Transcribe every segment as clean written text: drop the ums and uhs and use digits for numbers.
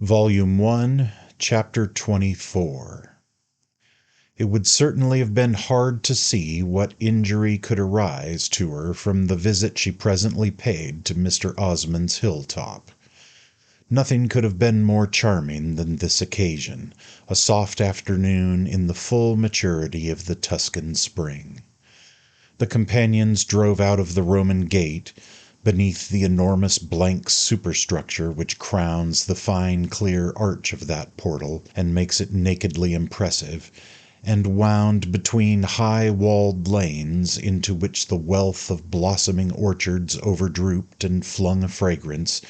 Volume 1, Chapter 24. It would certainly have been hard to see what injury could arise to her from the visit she presently paid to Mr. Osmond's hilltop. Nothing could have been more charming than this occasion, a soft afternoon in the full maturity of the Tuscan spring. The companions drove out of the Roman gate, beneath the enormous blank superstructure which crowns the fine clear arch of that portal and makes it nakedly impressive, and wound between high-walled lanes into which the wealth of blossoming orchards overdrooped and flung a fragrance,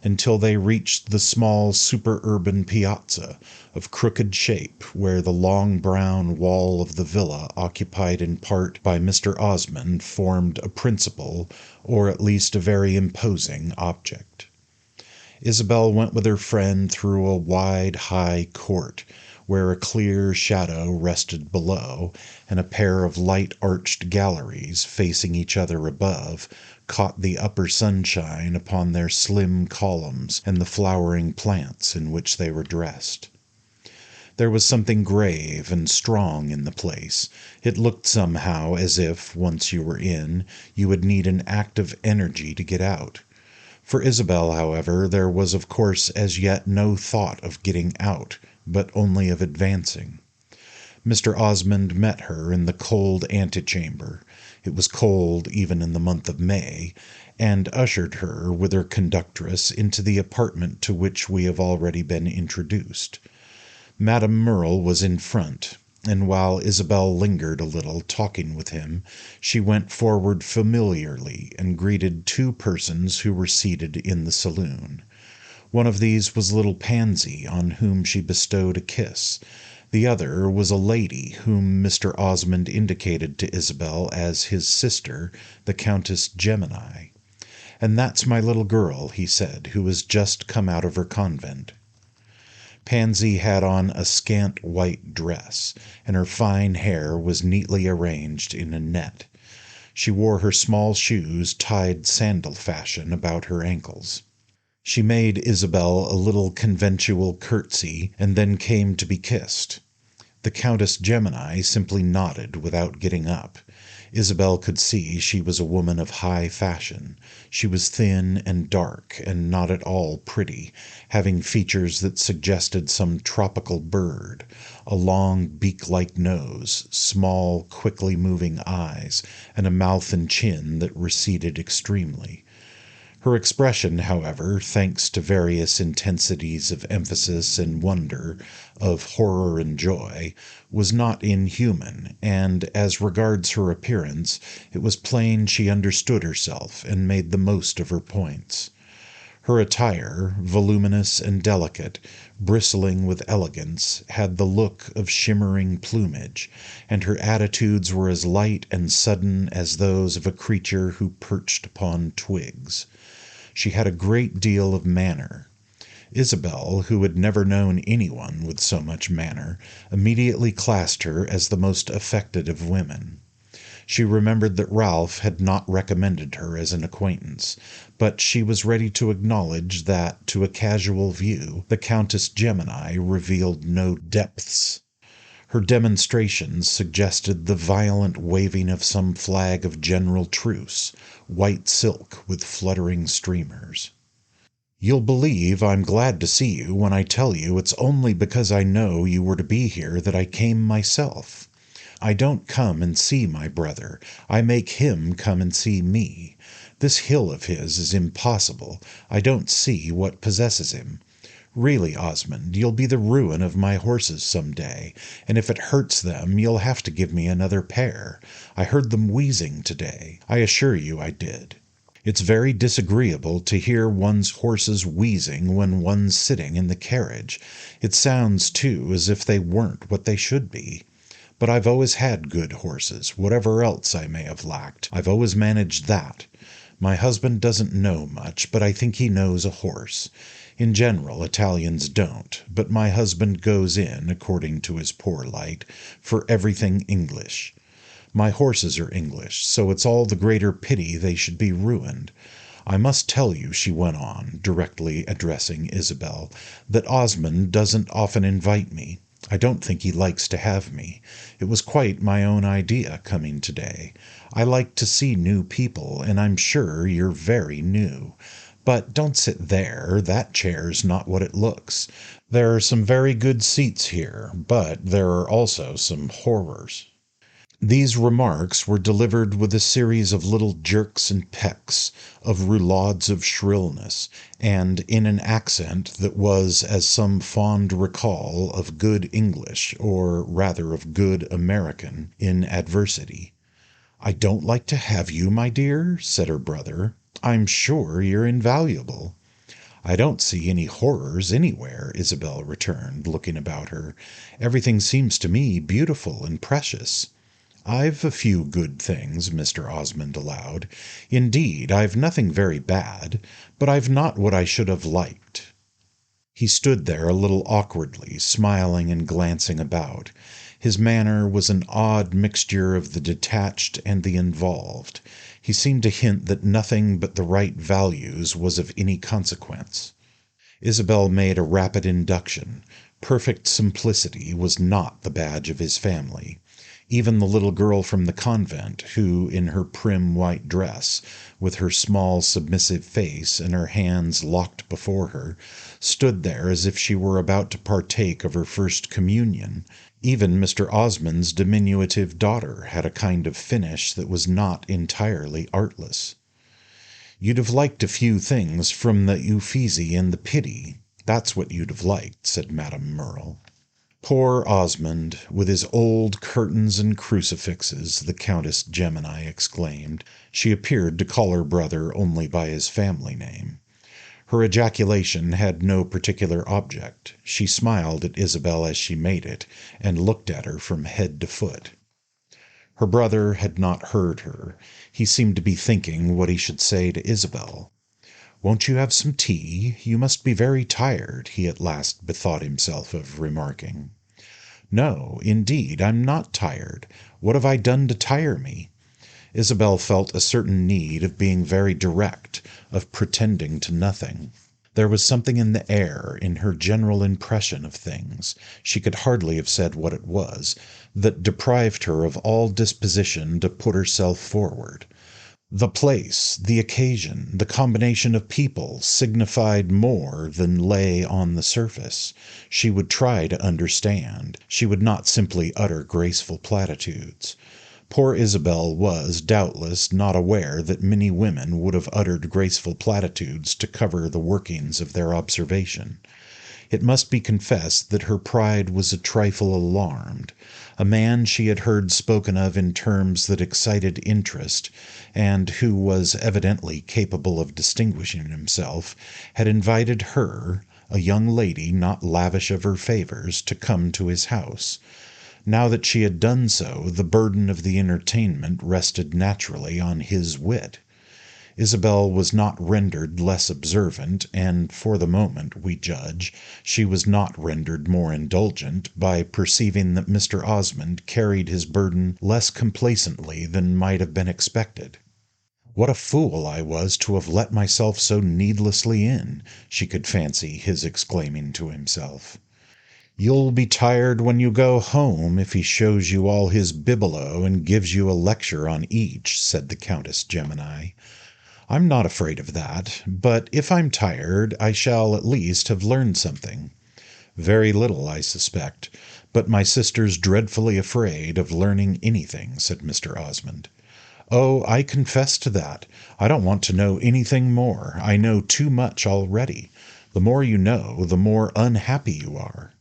until they reached the small superurban piazza, of crooked shape, where the long brown wall of the villa occupied in part by Mr. Osmond formed a principal, or at least a very imposing, object. Isabel went with her friend through a wide high court, where a clear shadow rested below, and a pair of light-arched galleries, facing each other above, caught the upper sunshine upon their slim columns and the flowering plants in which they were dressed. There was something grave and strong in the place. It looked somehow as if, once you were in, you would need an active energy to get out. For Isabel, however, there was of course as yet no thought of getting out, but only of advancing. Mr. Osmond met her in the cold antechamber (it was cold even in the month of May), and ushered her, with her conductress, into the apartment to which we have already been introduced. Madame Merle was in front, and while Isabel lingered a little, talking with him, she went forward familiarly and greeted two persons who were seated in the saloon. One of these was little Pansy, on whom she bestowed a kiss. The other was a lady whom Mr. Osmond indicated to Isabel as his sister, the Countess Gemini. "And that's my little girl," he said, "who has just come out of her convent." Pansy had on a scant white dress, and her fine hair was neatly arranged in a net. She wore her small shoes tied sandal fashion about her ankles. She made Isabel a little conventual curtsy, and then came to be kissed. The Countess Gemini simply nodded without getting up. Isabel could see she was a woman of high fashion. She was thin and dark, and not at all pretty, having features that suggested some tropical bird, a long beak-like nose, small, quickly moving eyes, and a mouth and chin that receded extremely. Her expression, however, thanks to various intensities of emphasis and wonder, of horror and joy, was not inhuman, and, as regards her appearance, it was plain she understood herself and made the most of her points. Her attire, voluminous and delicate, bristling with elegance, had the look of shimmering plumage, and her attitudes were as light and sudden as those of a creature who perched upon twigs. She had a great deal of manner. Isabel, who had never known anyone with so much manner, immediately classed her as the most affected of women. She remembered that Ralph had not recommended her as an acquaintance, but she was ready to acknowledge that, to a casual view, the Countess Gemini revealed no depths. Her demonstrations suggested the violent waving of some flag of general truce, white silk with fluttering streamers. "You'll believe I'm glad to see you when I tell you it's only because I know you were to be here that I came myself. I don't come and see my brother, I make him come and see me. This hill of his is impossible. I don't see what possesses him. Really, Osmond, you'll be the ruin of my horses some day, and if it hurts them you'll have to give me another pair. I heard them wheezing today. I assure you I did. It's very disagreeable to hear one's horses wheezing when one's sitting in the carriage. It sounds, too, as if they weren't what they should be. But I've always had good horses, whatever else I may have lacked. I've always managed that. My husband doesn't know much, but I think he knows a horse. In general, Italians don't, but my husband goes in, according to his poor light, for everything English. My horses are English, so it's all the greater pity they should be ruined. I must tell you," she went on, directly addressing Isabel, "that Osmond doesn't often invite me. I don't think he likes to have me. It was quite my own idea, coming today. I like to see new people, and I'm sure you're very new. But don't sit there. That chair's not what it looks. There are some very good seats here, but there are also some horrors." These remarks were delivered with a series of little jerks and pecks, of roulades of shrillness, and in an accent that was as some fond recall of good English, or rather of good American, in adversity. "I don't like to have you, my dear," said her brother. "I'm sure you're invaluable." "I don't see any horrors anywhere," Isabel returned, looking about her. "Everything seems to me beautiful and precious." "I've a few good things," Mr. Osmond allowed. "Indeed, I've nothing very bad, but I've not what I should have liked." He stood there a little awkwardly, smiling and glancing about. His manner was an odd mixture of the detached and the involved. He seemed to hint that nothing but the right values was of any consequence. Isabel made a rapid induction. Perfect simplicity was not the badge of his family. Even the little girl from the convent, who, in her prim white dress, with her small submissive face and her hands locked before her, stood there as if she were about to partake of her first communion. Even Mr. Osmond's diminutive daughter had a kind of finish that was not entirely artless. "You'd have liked a few things from the Uffizi and the Pitti. That's what you'd have liked," said Madame Merle. "Poor Osmond, with his old curtains and crucifixes," the Countess Gemini exclaimed. She appeared to call her brother only by his family name. Her ejaculation had no particular object. She smiled at Isabel as she made it, and looked at her from head to foot. Her brother had not heard her. He seemed to be thinking what he should say to Isabel. "Won't you have some tea? You must be very tired," he at last bethought himself of remarking. "No, indeed, I'm not tired. What have I done to tire me?" Isabel felt a certain need of being very direct, of pretending to nothing. There was something in the air, in her general impression of things, she could hardly have said what it was, that deprived her of all disposition to put herself forward. The place, the occasion, the combination of people signified more than lay on the surface. She would try to understand. She would not simply utter graceful platitudes. Poor Isabel was, doubtless, not aware that many women would have uttered graceful platitudes to cover the workings of their observation. It must be confessed that her pride was a trifle alarmed. A man she had heard spoken of in terms that excited interest, and who was evidently capable of distinguishing himself, had invited her, a young lady not lavish of her favours, to come to his house. Now that she had done so, the burden of the entertainment rested naturally on his wit. Isabel was not rendered less observant, and for the moment, we judge, she was not rendered more indulgent, by perceiving that Mr. Osmond carried his burden less complacently than might have been expected. "What a fool I was to have let myself so needlessly in," she could fancy his exclaiming to himself. "You'll be tired when you go home if he shows you all his bibelot and gives you a lecture on each," said the Countess Gemini. "I'm not afraid of that, but if I'm tired I shall at least have learned something. Very little, I suspect, but my sister's dreadfully afraid of learning anything," said Mr. Osmond. "Oh, I confess to that. I don't want to know anything more. I know too much already. The more you know, the more unhappy you are."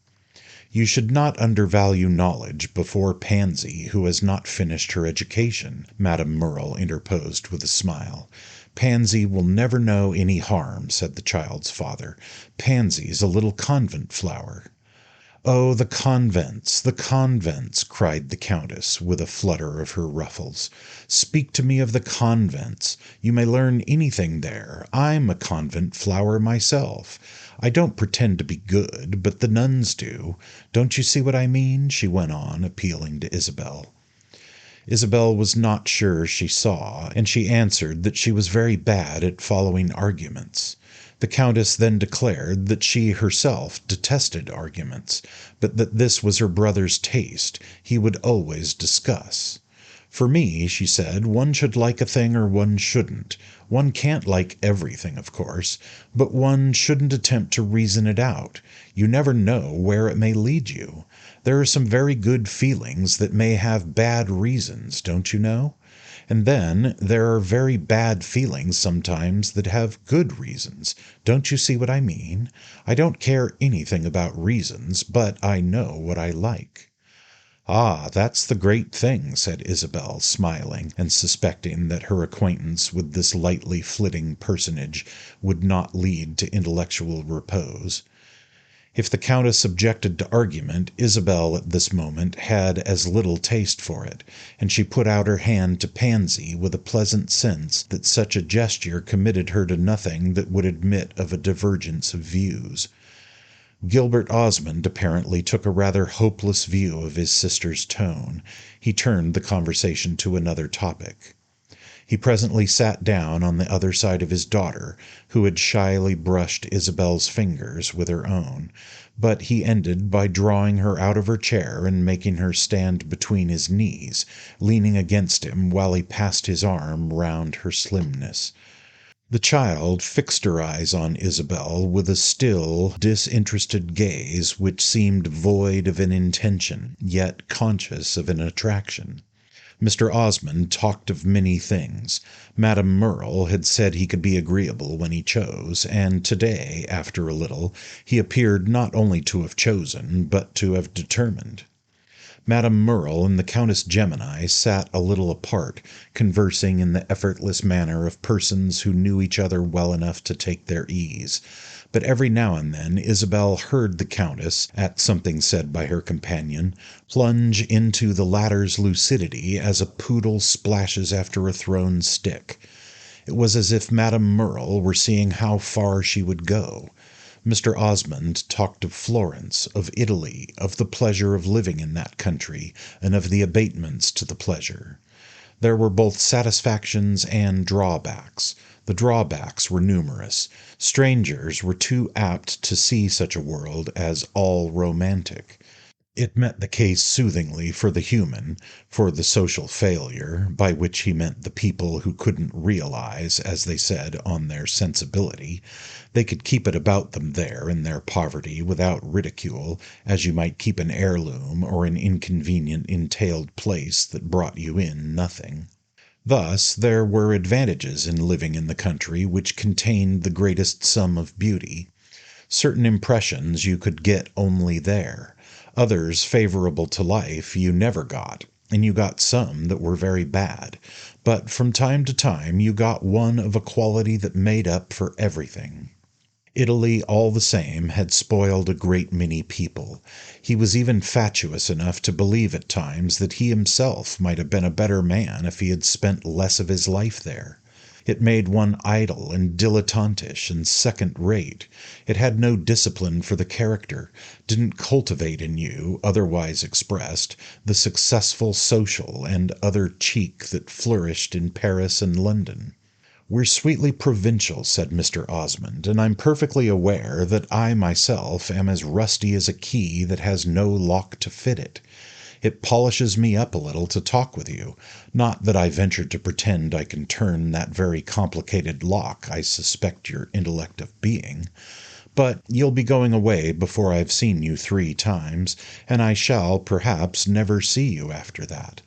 "You should not undervalue knowledge before Pansy, who has not finished her education," Madame Merle interposed with a smile. "Pansy will never know any harm," said the child's father. "Pansy's a little convent flower." "Oh, the convents, the convents!" cried the Countess, with a flutter of her ruffles. "Speak to me of the convents. You may learn anything there. I'm a convent flower myself. I don't pretend to be good, but the nuns do. Don't you see what I mean?" she went on, appealing to Isabel. Isabel was not sure she saw, and she answered that she was very bad at following arguments. The Countess then declared that she herself detested arguments, but that this was her brother's taste, he would always discuss. For me, she said, one should like a thing or one shouldn't. One can't like everything, of course, but one shouldn't attempt to reason it out. You never know where it may lead you. There are some very good feelings that may have bad reasons, don't you know? And then there are very bad feelings sometimes that have good reasons. Don't you see what I mean? I don't care anything about reasons, but I know what I like. "Ah, that's the great thing," said Isabel, smiling, and suspecting that her acquaintance with this lightly flitting personage would not lead to intellectual repose. If the Countess objected to argument, Isabel at this moment had as little taste for it, and she put out her hand to Pansy with a pleasant sense that such a gesture committed her to nothing that would admit of a divergence of views. Gilbert Osmond apparently took a rather hopeless view of his sister's tone. He turned the conversation to another topic. He presently sat down on the other side of his daughter, who had shyly brushed Isabel's fingers with her own, but he ended by drawing her out of her chair and making her stand between his knees, leaning against him while he passed his arm round her slimness. The child fixed her eyes on Isabel with a still, disinterested gaze which seemed void of an intention, yet conscious of an attraction. Mr. Osmond talked of many things. Madame Merle had said he could be agreeable when he chose, and to-day, after a little, he appeared not only to have chosen, but to have determined. Madame Merle and the Countess Gemini sat a little apart, conversing in the effortless manner of persons who knew each other well enough to take their ease. But every now and then Isabel heard the Countess, at something said by her companion, plunge into the latter's lucidity as a poodle splashes after a thrown stick. It was as if Madame Merle were seeing how far she would go. Mr. Osmond talked of Florence, of Italy, of the pleasure of living in that country, and of the abatements to the pleasure. There were both satisfactions and drawbacks. The drawbacks were numerous. Strangers were too apt to see such a world as all romantic. It met the case soothingly for the human, for the social failure, by which he meant the people who couldn't realize, as they said, on their sensibility. They could keep it about them there in their poverty without ridicule, as you might keep an heirloom or an inconvenient entailed place that brought you in nothing. Thus there were advantages in living in the country which contained the greatest sum of beauty. Certain impressions you could get only there. Others favorable to life you never got, and you got some that were very bad, but from time to time you got one of a quality that made up for everything. Italy, all the same, had spoiled a great many people. He was even fatuous enough to believe at times that he himself might have been a better man if he had spent less of his life there. It made one idle and dilettantish and second-rate. It had no discipline for the character, didn't cultivate in you, otherwise expressed, the successful social and other cheek that flourished in Paris and London. "We're sweetly provincial," said Mr. Osmond, "and I'm perfectly aware that I myself am as rusty as a key that has no lock to fit it. It polishes me up a little to talk with you, not that I venture to pretend I can turn that very complicated lock I suspect your intellect of being. But you'll be going away before I've seen you 3 times, and I shall, perhaps, never see you after that.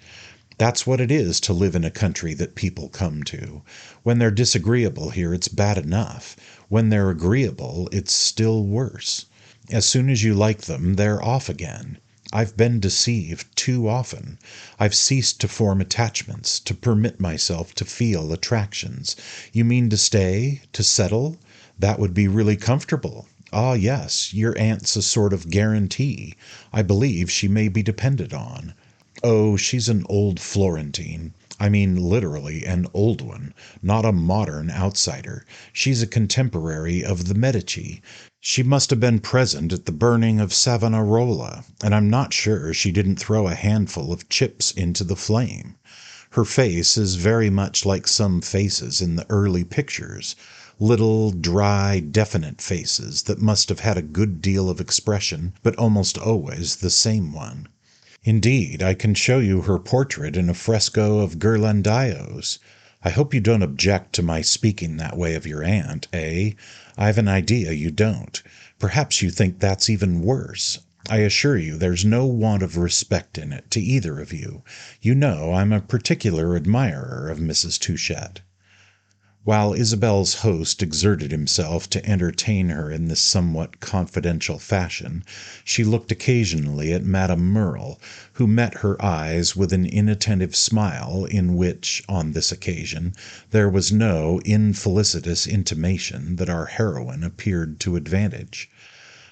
That's what it is to live in a country that people come to. When they're disagreeable here, it's bad enough. When they're agreeable, it's still worse. As soon as you like them, they're off again. I've been deceived too often. I've ceased to form attachments, to permit myself to feel attractions. You mean to stay, to settle? That would be really comfortable. Ah, yes, your aunt's a sort of guarantee. I believe she may be depended on. Oh, she's an old Florentine. I mean literally an old one, not a modern outsider. She's a contemporary of the Medici. She must have been present at the burning of Savonarola, and I'm not sure she didn't throw a handful of chips into the flame. Her face is very much like some faces in the early pictures, little, dry, definite faces that must have had a good deal of expression, but almost always the same one. Indeed, I can show you her portrait in a fresco of Ghirlandaio's. I hope you don't object to my speaking that way of your aunt, eh? I've an idea you don't. Perhaps you think that's even worse. I assure you there's no want of respect in it to either of you. You know I'm a particular admirer of Mrs. Touchett. While Isabel's host exerted himself to entertain her in this somewhat confidential fashion, she looked occasionally at Madame Merle, who met her eyes with an inattentive smile in which, on this occasion, there was no infelicitous intimation that our heroine appeared to advantage.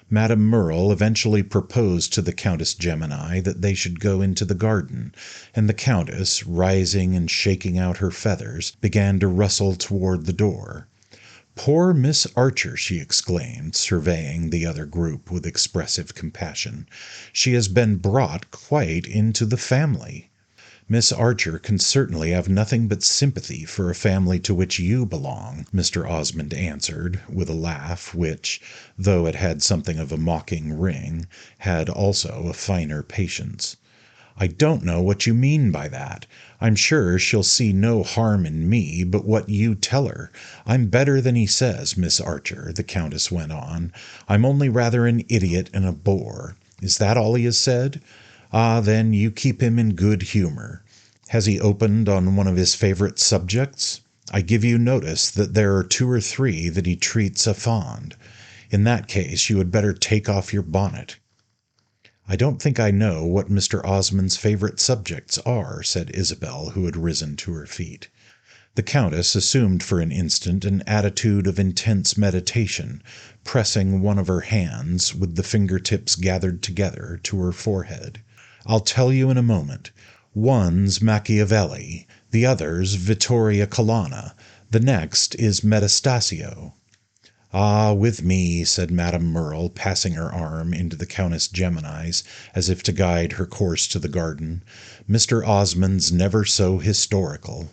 Madame Merle eventually proposed to the Countess Gemini that they should go into the garden, and the Countess, rising and shaking out her feathers, began to rustle toward the door. "Poor Miss Archer!" she exclaimed, surveying the other group with expressive compassion. "She has been brought quite into the family." "Miss Archer can certainly have nothing but sympathy for a family to which you belong," Mr. Osmond answered, with a laugh which, though it had something of a mocking ring, had also a finer patience. "I don't know what you mean by that. I'm sure she'll see no harm in me but what you tell her. I'm better than he says, Miss Archer," the Countess went on. "I'm only rather an idiot and a bore. Is that all he has said? Ah, then you keep him in good humour. Has he opened on one of his favourite subjects? I give you notice that there are 2 or 3 that he treats a fond. In that case you had better take off your bonnet." "I don't think I know what Mr. Osmond's favourite subjects are," said Isabel, who had risen to her feet. The Countess assumed for an instant an attitude of intense meditation, pressing one of her hands, with the finger-tips gathered together, to her forehead. "I'll tell you in a moment. One's Machiavelli, the other's Vittoria Colonna, the next is Metastasio." "Ah, with me," said Madame Merle, passing her arm into the Countess Gemini's, as if to guide her course to the garden, "Mr. Osmond's never so historical."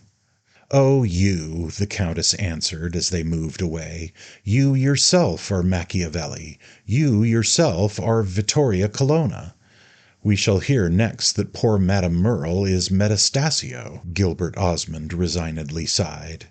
"Oh, you," the Countess answered as they moved away. "You yourself are Machiavelli. You yourself are Vittoria Colonna." "We shall hear next that poor Madame Merle is Metastasio," Gilbert Osmond resignedly sighed.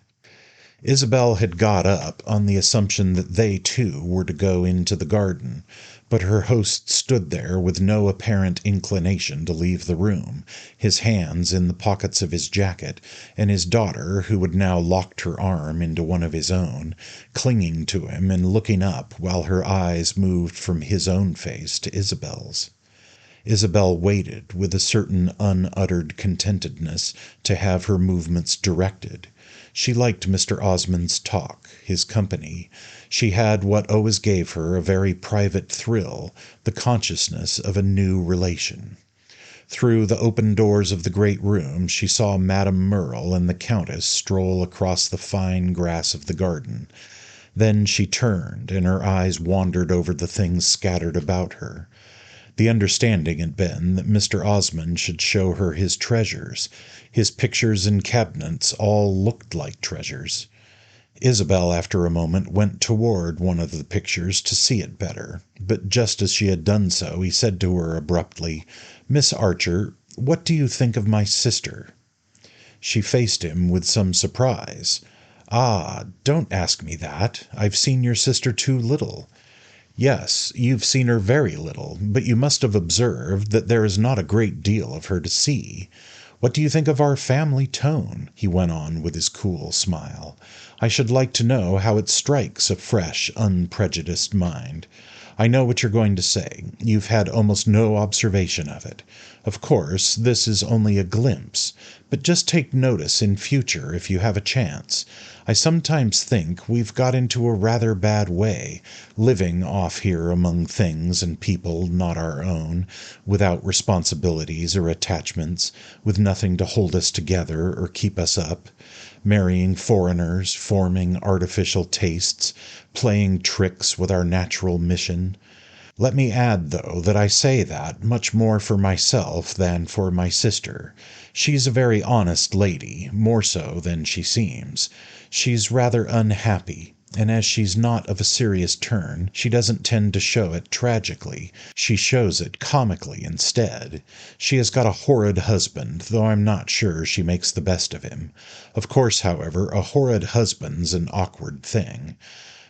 Isabel had got up on the assumption that they too were to go into the garden, but her host stood there with no apparent inclination to leave the room, his hands in the pockets of his jacket, and his daughter, who had now locked her arm into one of his own, clinging to him and looking up while her eyes moved from his own face to Isabel's. Isabel waited with a certain unuttered contentedness to have her movements directed. She liked Mr. Osmond's talk, his company. She had what always gave her a very private thrill, the consciousness of a new relation. Through the open doors of the great room she saw Madame Merle and the Countess stroll across the fine grass of the garden. Then she turned, and her eyes wandered over the things scattered about her. The understanding had been that Mr. Osmond should show her his treasures. His pictures and cabinets all looked like treasures. Isabel, after a moment, went toward one of the pictures to see it better, but just as she had done so he said to her abruptly, "Miss Archer, what do you think of my sister?" She faced him with some surprise. "Ah, don't ask me that. I've seen your sister too little." "Yes, you've seen her very little, but you must have observed that there is not a great deal of her to see. What do you think of our family tone?" he went on with his cool smile. "I should like to know how it strikes a fresh, unprejudiced mind. I know what you're going to say. You've had almost no observation of it. Of course, this is only a glimpse, but just take notice in future if you have a chance. I sometimes think we've got into a rather bad way, living off here among things and people not our own, without responsibilities or attachments, with nothing to hold us together or keep us up, marrying foreigners, forming artificial tastes, playing tricks with our natural mission. Let me add, though, that I say that much more for myself than for my sister. She's a very honest lady, more so than she seems. She's rather unhappy, and as she's not of a serious turn, she doesn't tend to show it tragically. She shows it comically instead. She has got a horrid husband, though I'm not sure she makes the best of him. Of course, however, a horrid husband's an awkward thing.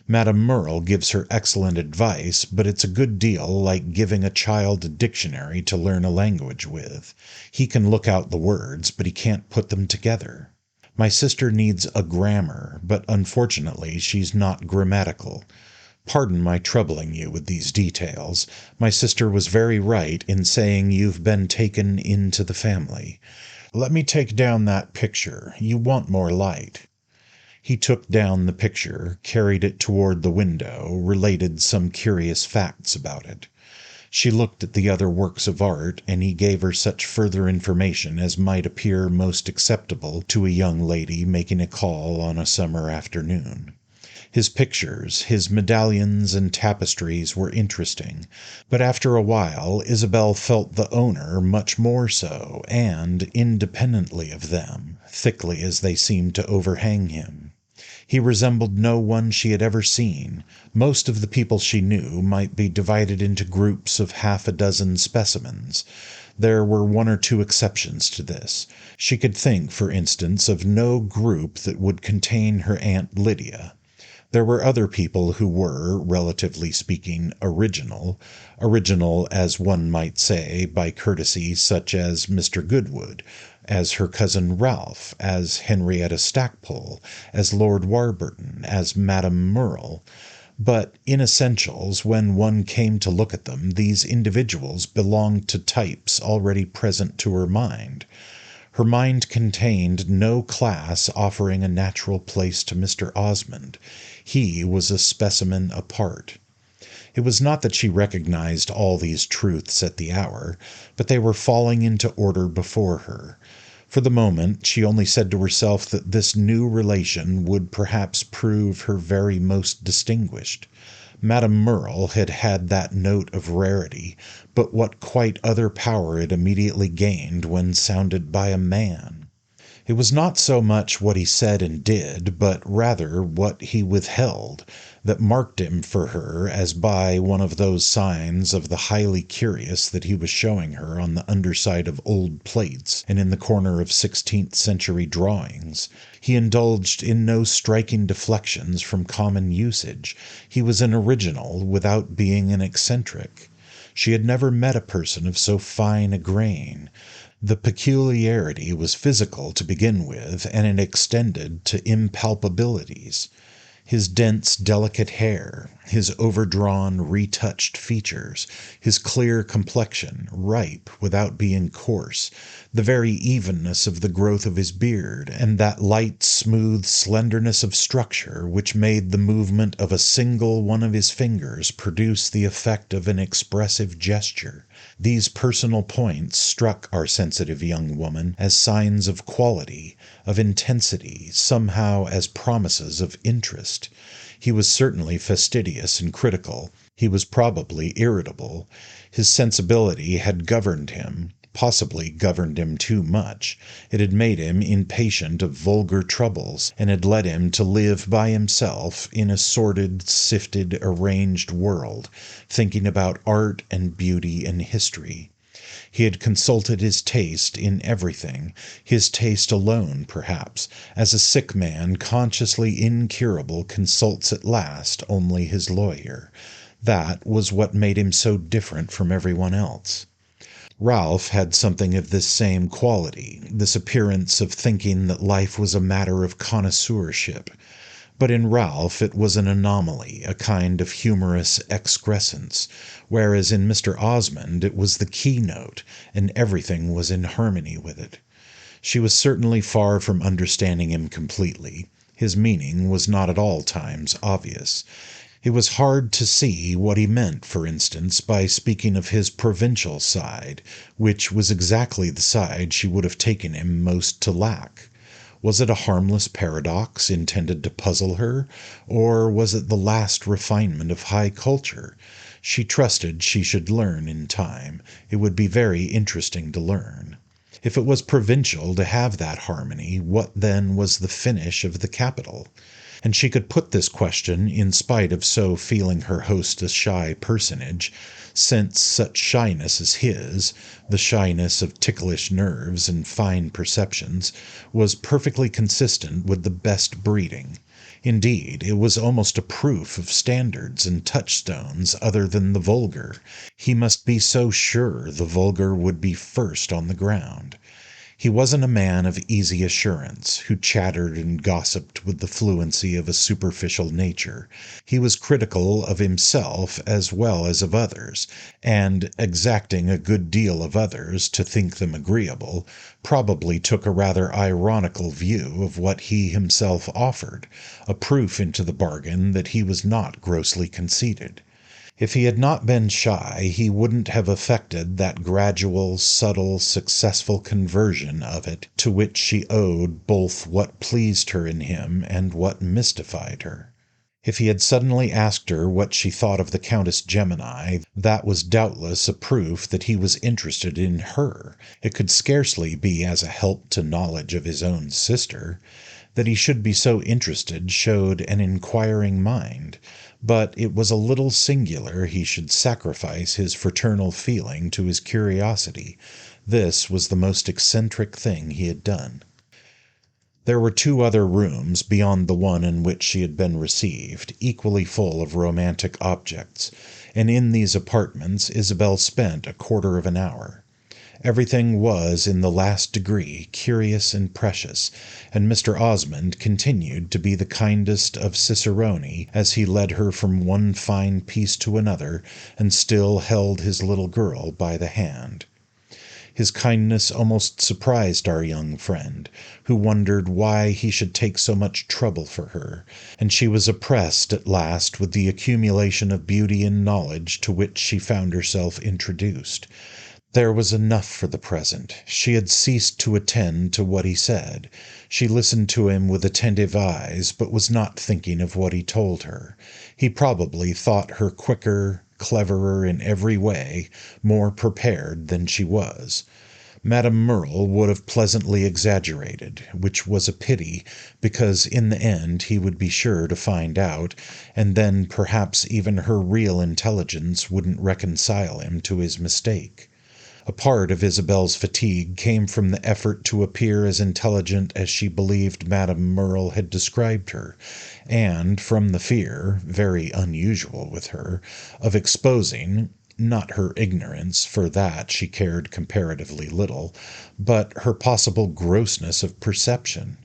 Madame Merle gives her excellent advice, but it's a good deal like giving a child a dictionary to learn a language with. He can look out the words, but he can't put them together. My sister needs a grammar, but unfortunately she's not grammatical. Pardon my troubling you with these details. My sister was very right in saying you've been taken into the family. Let me take down that picture. You want more light. He took down the picture, carried it toward the window, related some curious facts about it. She looked at the other works of art, and he gave her such further information as might appear most acceptable to a young lady making a call on a summer afternoon. His pictures, his medallions and tapestries were interesting, but after a while Isabel felt the owner much more so, and, independently of them, thickly as they seemed to overhang him. He resembled no one she had ever seen. Most of the people she knew might be divided into groups of half a dozen specimens. There were one or two exceptions to this. She could think, for instance, of no group that would contain her Aunt Lydia. There were other people who were, relatively speaking, original, as one might say, by courtesy, such as Mr. Goodwood, as her cousin Ralph, as Henrietta Stackpole, as Lord Warburton, as Madame Merle. But in essentials, when one came to look at them, these individuals belonged to types already present to her mind. Her mind contained no class offering a natural place to Mr. Osmond. He was a specimen apart. It was not that she recognized all these truths at the hour, but they were falling into order before her. For the moment, she only said to herself that this new relation would perhaps prove her very most distinguished. Madame Merle had had that note of rarity, but what quite other power it immediately gained when sounded by a man! It was not so much what he said and did, but rather what he withheld, that marked him for her as by one of those signs of the highly curious that he was showing her on the underside of old plates and in the corner of 16th-century drawings. He indulged in no striking deflections from common usage. He was an original without being an eccentric. She had never met a person of so fine a grain. The peculiarity was physical to begin with, and it extended to impalpabilities. His dense, delicate hair, his overdrawn, retouched features, his clear complexion, ripe without being coarse, the very evenness of the growth of his beard, and that light, smooth slenderness of structure which made the movement of a single one of his fingers produce the effect of an expressive gesture. These personal points struck our sensitive young woman as signs of quality, of intensity, somehow as promises of interest. He was certainly fastidious and critical. He was probably irritable. His sensibility had governed him, possibly governed him too much. It had made him impatient of vulgar troubles, and had led him to live by himself in a sordid, sifted, arranged world, thinking about art and beauty and history. He had consulted his taste in everything, his taste alone, perhaps, as a sick man consciously incurable consults at last only his lawyer. That was what made him so different from everyone else. Ralph had something of this same quality, this appearance of thinking that life was a matter of connoisseurship. But in Ralph it was an anomaly, a kind of humorous excrescence, whereas in Mr. Osmond it was the keynote, and everything was in harmony with it. She was certainly far from understanding him completely. His meaning was not at all times obvious. It was hard to see what he meant, for instance, by speaking of his provincial side, which was exactly the side she would have taken him most to lack. Was it a harmless paradox intended to puzzle her, or was it the last refinement of high culture? She trusted she should learn in time. It would be very interesting to learn. If it was provincial to have that harmony, what then was the finish of the capital? And she could put this question in spite of so feeling her host a shy personage, since such shyness as his, the shyness of ticklish nerves and fine perceptions, was perfectly consistent with the best breeding. Indeed, it was almost a proof of standards and touchstones other than the vulgar. He must be so sure the vulgar would be first on the ground. He wasn't a man of easy assurance, who chattered and gossiped with the fluency of a superficial nature. He was critical of himself as well as of others, and, exacting a good deal of others to think them agreeable, probably took a rather ironical view of what he himself offered, a proof into the bargain that he was not grossly conceited. If he had not been shy, he wouldn't have effected that gradual, subtle, successful conversion of it to which she owed both what pleased her in him and what mystified her. If he had suddenly asked her what she thought of the Countess Gemini, that was doubtless a proof that he was interested in her. It could scarcely be as a help to knowledge of his own sister. That he should be so interested showed an inquiring mind, but it was a little singular he should sacrifice his fraternal feeling to his curiosity. This was the most eccentric thing he had done. There were two other rooms beyond the one in which she had been received, equally full of romantic objects, and in these apartments Isabel spent a quarter of an hour. Everything was in the last degree curious and precious, and Mr. Osmond continued to be the kindest of ciceroni as he led her from one fine piece to another, and still held his little girl by the hand. His kindness almost surprised our young friend, who wondered why he should take so much trouble for her, and she was oppressed at last with the accumulation of beauty and knowledge to which she found herself introduced. There was enough for the present. She had ceased to attend to what he said. She listened to him with attentive eyes, but was not thinking of what he told her. He probably thought her quicker, cleverer in every way, more prepared than she was. Madame Merle would have pleasantly exaggerated, which was a pity, because in the end he would be sure to find out, and then perhaps even her real intelligence wouldn't reconcile him to his mistake. A part of Isabel's fatigue came from the effort to appear as intelligent as she believed Madame Merle had described her, and from the fear, very unusual with her, of exposing, not her ignorance, for that she cared comparatively little, but her possible grossness of perception.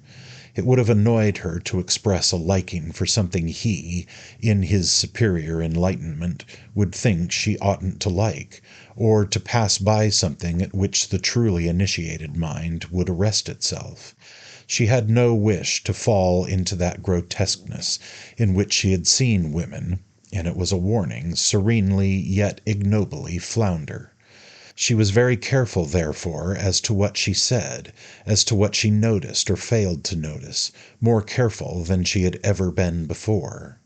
It would have annoyed her to express a liking for something he, in his superior enlightenment, would think she oughtn't to like, or to pass by something at which the truly initiated mind would arrest itself. She had no wish to fall into that grotesqueness in which she had seen women, and it was a warning, serenely yet ignobly flounder. She was very careful, therefore, as to what she said, as to what she noticed or failed to notice, more careful than she had ever been before.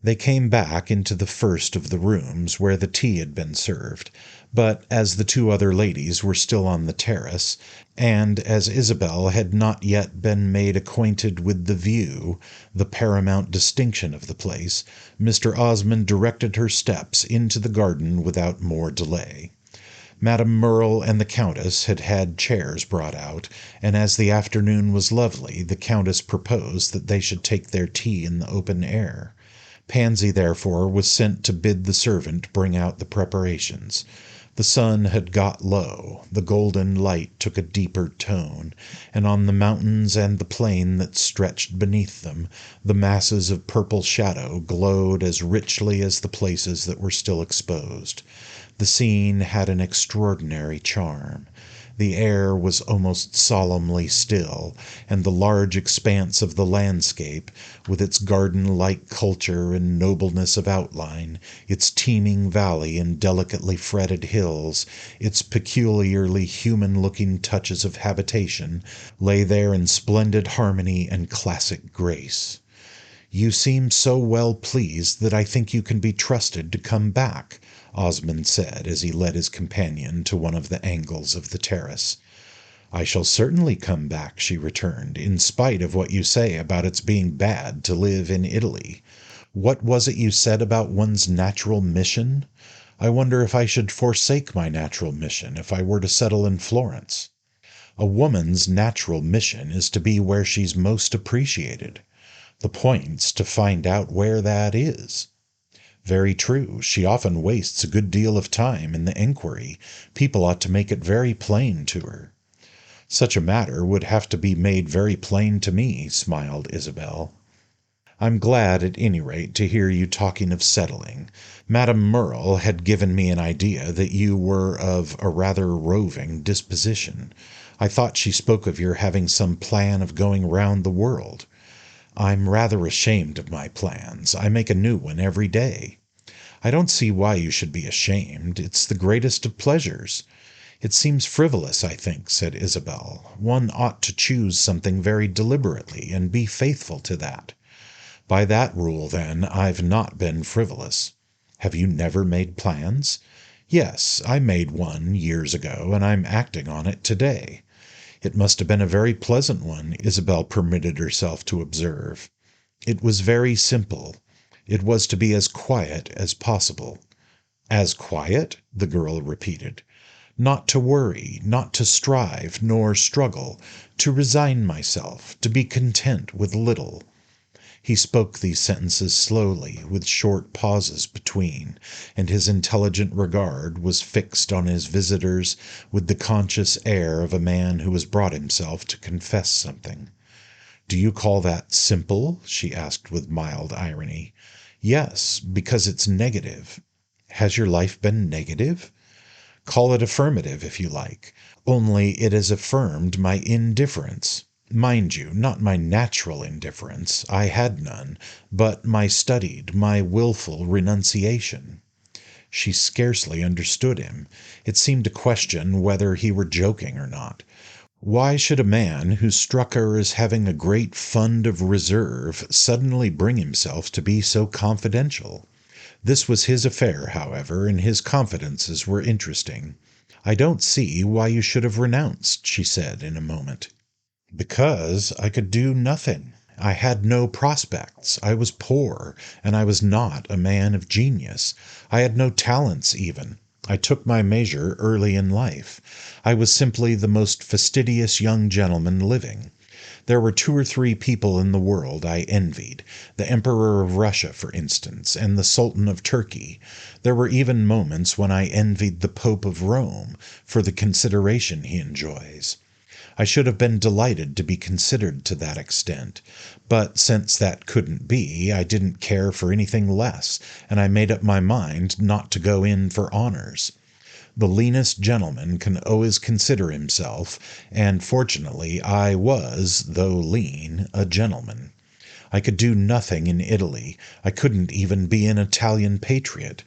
They came back into the first of the rooms where the tea had been served, but as the two other ladies were still on the terrace, and as Isabel had not yet been made acquainted with the view, the paramount distinction of the place, Mr. Osmond directed her steps into the garden without more delay. Madame Merle and the Countess had had chairs brought out, and as the afternoon was lovely, the Countess proposed that they should take their tea in the open air. Pansy, therefore, was sent to bid the servant bring out the preparations. The sun had got low, the golden light took a deeper tone, and on the mountains and the plain that stretched beneath them, the masses of purple shadow glowed as richly as the places that were still exposed. The scene had an extraordinary charm. The air was almost solemnly still, and the large expanse of the landscape, with its garden-like culture and nobleness of outline, its teeming valley and delicately fretted hills, its peculiarly human-looking touches of habitation, lay there in splendid harmony and classic grace. "You seem so well pleased that I think you can be trusted to come back," Osmond said as he led his companion to one of the angles of the terrace. "I shall certainly come back," she returned, "in spite of what you say about its being bad to live in Italy. What was it you said about one's natural mission? I wonder if I should forsake my natural mission if I were to settle in Florence. A woman's natural mission is to be where she's most appreciated. The point's to find out where that is." "Very true. She often wastes a good deal of time in the enquiry. People ought to make it very plain to her." "Such a matter would have to be made very plain to me," smiled Isabel. "I'm glad, at any rate, to hear you talking of settling. Madame Merle had given me an idea that you were of a rather roving disposition. I thought she spoke of your having some plan of going round the world." "I'm rather ashamed of my plans. I make a new one every day." "I don't see why you should be ashamed. It's the greatest of pleasures." "It seems frivolous, I think," said Isabel. "One ought to choose something very deliberately, and be faithful to that." "By that rule, then, I've not been frivolous." "Have you never made plans?" "Yes, I made one years ago, and I'm acting on it today." "It must have been a very pleasant one," Isabel permitted herself to observe. "It was very simple. It was to be as quiet as possible." "As quiet?" the girl repeated. "Not to worry, not to strive, nor struggle, to resign myself, to be content with little." He spoke these sentences slowly, with short pauses between, and his intelligent regard was fixed on his visitors with the conscious air of a man who has brought himself to confess something. "Do you call that simple?" she asked with mild irony. "Yes, because it's negative." "Has your life been negative?" "Call it affirmative, if you like. Only it has affirmed my indifference. Mind you, not my natural indifference, I had none, but my studied, my wilful renunciation." She scarcely understood him. It seemed to question whether he were joking or not. Why should a man who struck her as having a great fund of reserve suddenly bring himself to be so confidential? This was his affair, however, and his confidences were interesting. "I don't see why you should have renounced," she said in a moment. "Because I could do nothing. I had no prospects. I was poor, and I was not a man of genius. I had no talents even. I took my measure early in life. I was simply the most fastidious young gentleman living. There were 2 or 3 people in the world I envied, the Emperor of Russia, for instance, and the Sultan of Turkey. There were even moments when I envied the Pope of Rome, for the consideration he enjoys. I should have been delighted to be considered to that extent, but since that couldn't be, I didn't care for anything less, and I made up my mind not to go in for honors. The leanest gentleman can always consider himself, and fortunately I was, though lean, a gentleman. I could do nothing in Italy. I couldn't even be an Italian patriot.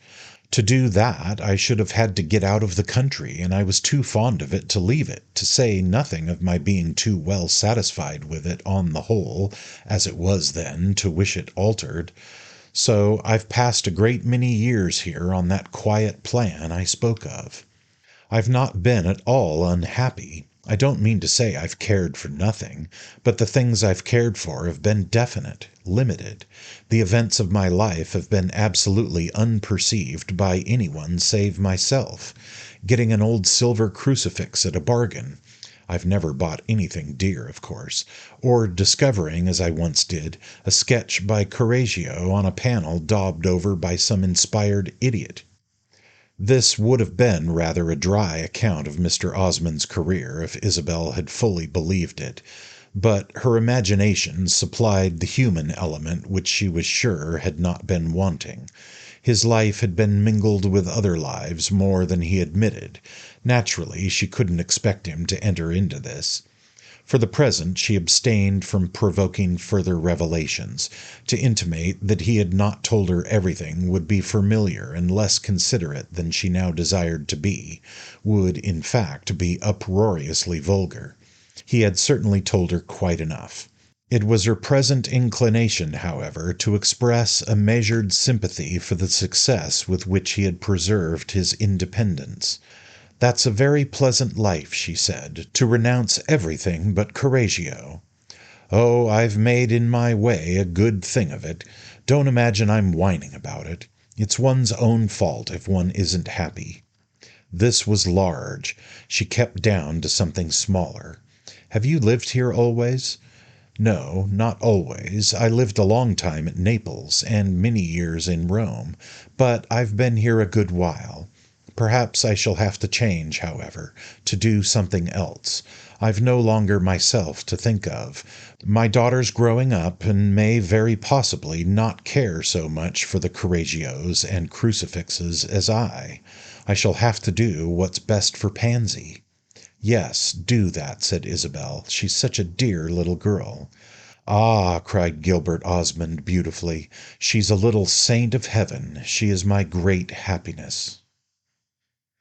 To do that I should have had to get out of the country, and I was too fond of it to leave it, to say nothing of my being too well satisfied with it on the whole, as it was then, to wish it altered. So I've passed a great many years here on that quiet plan I spoke of. I've not been at all unhappy. I don't mean to say I've cared for nothing, but the things I've cared for have been definite, limited. The events of my life have been absolutely unperceived by anyone save myself. Getting an old silver crucifix at a bargain. I've never bought anything dear, of course. Or discovering, as I once did, a sketch by Correggio on a panel daubed over by some inspired idiot. This would have been rather a dry account of Mr. Osmond's career if Isabel had fully believed it, but her imagination supplied the human element which she was sure had not been wanting. His life had been mingled with other lives more than he admitted. Naturally, she couldn't expect him to enter into this. For the present she abstained from provoking further revelations. To intimate that he had not told her everything would be familiar and less considerate than she now desired to be, would, in fact, be uproariously vulgar. He had certainly told her quite enough. It was her present inclination, however, to express a measured sympathy for the success with which he had preserved his independence. "That's a very pleasant life," she said, "to renounce everything but Correggio." "Oh, I've made in my way a good thing of it. Don't imagine I'm whining about it. It's one's own fault if one isn't happy." This was large. She kept down to something smaller. "Have you lived here always?" "No, not always. I lived a long time at Naples, and many years in Rome, but I've been here a good while. Perhaps I shall have to change, however, to do something else. I've no longer myself to think of. My daughter's growing up, and may very possibly not care so much for the Correggios and crucifixes as I. I shall have to do what's best for Pansy." "Yes, do that," said Isabel. "She's such a dear little girl." "Ah," cried Gilbert Osmond beautifully, "she's a little saint of heaven. She is my great happiness."